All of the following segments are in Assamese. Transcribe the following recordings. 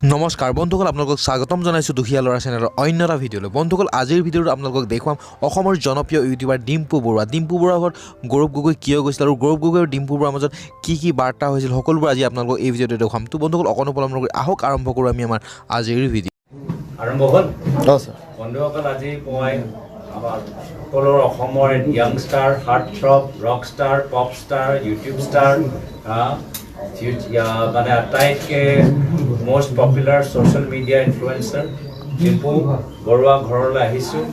নমস্কাৰ বন্ধুসকল আপোনালোকক স্বাগতম জনাইছোঁ দুখীয়া ল'ৰা চেনেলৰ অন্য এটা ভিডিঅ'লৈ বন্ধুসকল আজিৰ ভিডিঅ'ত আপোনালোকক দেখুৱাম অসমৰ জনপ্ৰিয় ইউটিউবাৰ ডিম্পু বৰুৱাৰ ঘৰত গৌৰৱ গগৈ কিয় গৈছিল আৰু গৌৰৱ গগৈ আৰু ডিম্পু বৰুৱাৰ মাজত কি বাৰ্তা হৈছিল সকলোবোৰ আজি আপোনালোকক এই ভিডিঅ'তে দেখুৱাম তো বন্ধুসকল অকণো পলম নকৰি আহক আৰম্ভ কৰোঁ আমি আমাৰ আজিৰ ভিডিঅ' আৰম্ভ হ'ল বন্ধুসকল আজি মই আমাৰ সকলোৰ অসমৰ youngster heartthrob rock star pop star YouTube star মানে আটাইতকৈ most popular social media influencer Dimpu Barua ঘৰলৈ আহিছোঁ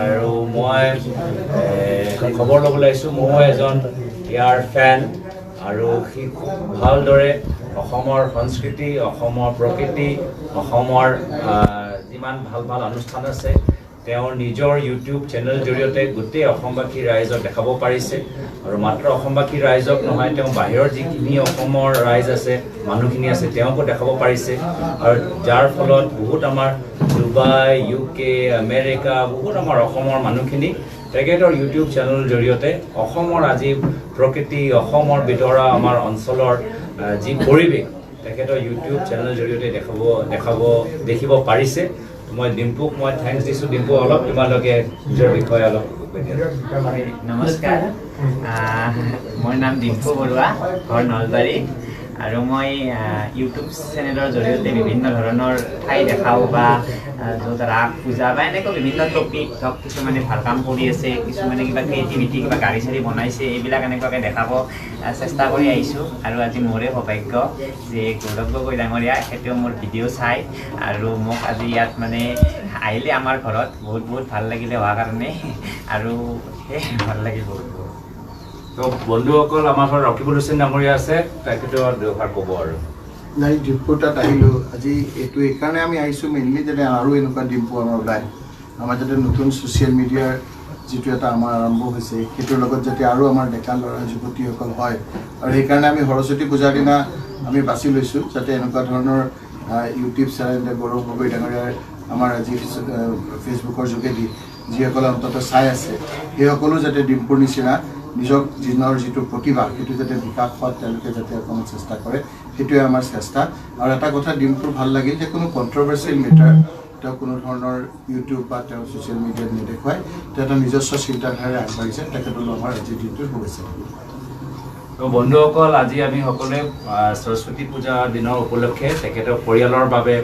আৰু মই খবৰ ল'বলৈ আহিছোঁ মই এজন ইয়াৰ ফেন আৰু সি খুব ভালদৰে অসমৰ সংস্কৃতি অসমৰ প্ৰকৃতি অসমৰ যিমান ভাল অনুষ্ঠান আছে তেওঁৰ নিজৰ ইউটিউব চেনেল জৰিয়তে গোটেই অসমবাসী ৰাইজক দেখাব পাৰিছে আৰু মাত্ৰ অসমবাসী ৰাইজক নহয় তেওঁ বাহিৰৰ যিখিনি অসমৰ ৰাইজ আছে মানুহখিনি আছে তেওঁকো দেখাব পাৰিছে আৰু যাৰ ফলত বহুত আমাৰ ডুবাই UK আমেৰিকা বহুত আমাৰ অসমৰ মানুহখিনি তেখেতৰ ইউটিউব চেনেলৰ জৰিয়তে অসমৰ আজি প্ৰকৃতি অসমৰ ভিতৰা আমাৰ অঞ্চলৰ যি পৰিৱেশ তেখেতৰ ইউটিউব চেনেলৰ জৰিয়তে দেখিব পাৰিছে মই ডিম্পুক মই থ্যাংকস দিছোঁ ডিম্পু অলপ তোমালোকে নিজৰ বিষয়ে অলপ নমস্কাৰ মোৰ নাম ডিম্পু বৰুৱা ঘৰ নলবাৰী আৰু মই ইউটিউব চেনেলৰ জৰিয়তে বিভিন্ন ধৰণৰ ঠাই দেখাওঁ বা য'ত ৰাস পূজা বা এনেকুৱা বিভিন্ন টপিক ধৰক কিছুমানে ভাল কাম কৰি আছে কিছুমানে কিবা ক্ৰিয়েটিভিটি কিবা গাড়ী চাড়ী বনাইছে এইবিলাক এনেকুৱাকৈ দেখাব চেষ্টা কৰি আহিছোঁ আৰু আজি মোৰে সৌভাগ্য যে গৌৰৱ গগৈ ডাঙৰীয়া সেইটোও মোৰ ভিডিঅ' চাই আৰু মোক আজি ইয়াত মানে আহিলে আমাৰ ঘৰত বহুত ভাল লাগিলে হোৱাৰ কাৰণে আৰু ভাল লাগিল বহুত তো বন্ধুসকল আমাৰ ঘৰত ৰকিবুল হুছেইন ডাঙৰীয়া আছে তেখেতৰ দুষাৰ ক'ব আৰু নাই ডিম্পু তাত আহিলোঁ আজি এইটো এইকাৰণে আমি আহিছোঁ মেইনলি যাতে আৰু এনেকুৱা ডিম্পু আমাৰ ওলায় আমাৰ যাতে নতুন ছ'চিয়েল মিডিয়াৰ যিটো এটা আমাৰ আৰম্ভ হৈছে সেইটোৰ লগত যাতে আৰু আমাৰ ডেকা ল'ৰা যুৱতীসকল হয় আৰু সেইকাৰণে আমি সৰস্বতী পূজাৰ দিনা আমি বাছি লৈছোঁ যাতে এনেকুৱা ধৰণৰ ইউটিউব চেনেল গৌৰৱ গগৈ ডাঙৰীয়াৰ আমাৰ আজি ফেচবুকৰ যোগেদি যিসকলে অন্ততঃ চাই আছে সেইসকলো যাতে ডিম্পুৰ নিচিনা নিজক যিটো প্ৰতিভা সেইটো যাতে বিকাশ হোৱাত তেওঁলোকে যাতে অকণমান চেষ্টা কৰে সেইটোৱে আমাৰ চেষ্টা আৰু এটা কথা ডিম্পুৰ ভাল লাগিল যে কোনো কণ্ট্ৰভাৰ্চিয়েল মেটাৰ তেওঁ কোনো ধৰণৰ ইউটিউব বা তেওঁ ছ'চিয়েল মিডিয়াত নেদেখুৱাই তেওঁ এটা নিজস্ব চিন্তাধাৰাৰে আগবাঢ়িছে তেখেতলৈ আমাৰ আজিৰ দিনটোৰ শুভেচ্ছা তো বন্ধুসকল আজি আমি সকলোৱে সৰস্বতী পূজাৰ দিনৰ উপলক্ষে তেখেতৰ পৰিয়ালৰ বাবে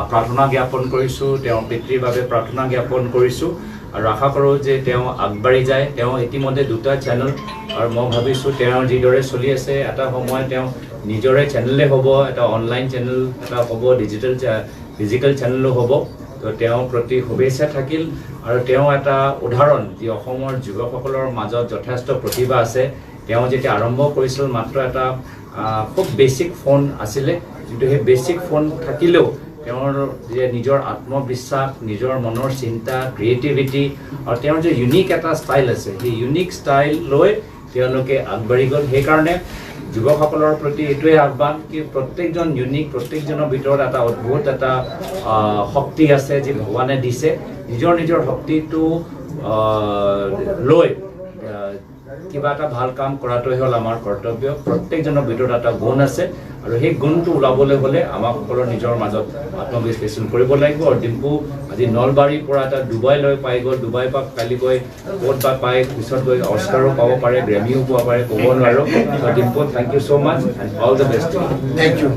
প্ৰাৰ্থনা জ্ঞাপন কৰিছোঁ তেওঁৰ পিতৃৰ বাবে প্ৰাৰ্থনা জ্ঞাপন কৰিছোঁ আৰু আশা কৰোঁ যে তেওঁ আগবাঢ়ি যায় তেওঁ ইতিমধ্যে দুটা চেনেল আৰু মই ভাবিছোঁ তেওঁৰ যিদৰে চলি আছে এটা সময় তেওঁ নিজৰে চেনেলে হ'ব এটা অনলাইন চেনেল এটা হ'ব ডিজিটেল চেনেলো হ'ব তো তেওঁৰ প্ৰতি শুভেচ্ছা থাকিল আৰু তেওঁ এটা উদাহৰণ যি অসমৰ যুৱকসকলৰ মাজত যথেষ্ট প্ৰতিভা আছে তেওঁ যেতিয়া আৰম্ভ কৰিছিল মাত্ৰ এটা খুব বেছিক ফোন আছিলে কিন্তু সেই বেছিক ফোন থাকিলেও তেওঁৰ যে নিজৰ আত্মবিশ্বাস নিজৰ মনৰ চিন্তা ক্ৰিয়েটিভিটি আৰু তেওঁৰ যে ইউনিক এটা ষ্টাইল আছে সেই ইউনিক ষ্টাইল লৈ তেওঁলোকে আগবাঢ়ি গ'ল সেইকাৰণে যুৱকসকলৰ প্ৰতি এইটোৱে আহ্বান কি প্ৰত্যেকজন ইউনিক প্ৰত্যেকজনৰ ভিতৰত এটা অদ্ভুত এটা শক্তি আছে যি ভগৱানে দিছে নিজৰ শক্তিটো লৈ কিবা এটা ভাল কাম কৰাটোৱে হ'ল আমাৰ কৰ্তব্য প্ৰত্যেকজনৰ ভিতৰত এটা গুণ আছে আৰু সেই গুণটো ওলাবলৈ হ'লে আমাক সকলোৰ নিজৰ মাজত আত্মবিশ্লেষণ কৰিব লাগিব আৰু ডিম্পু আজি নলবাৰীৰ পৰা এটা ডুবাইলৈ পাই গ'ল ডুবাইৰ পৰা কালি গৈ ক'ত বা পাই পিছত গৈ অস্কাৰো পাব পাৰে গ্ৰেমিও পাব পাৰে ক'ব নোৱাৰোঁ Dimpu thank you so' much and all the best thank U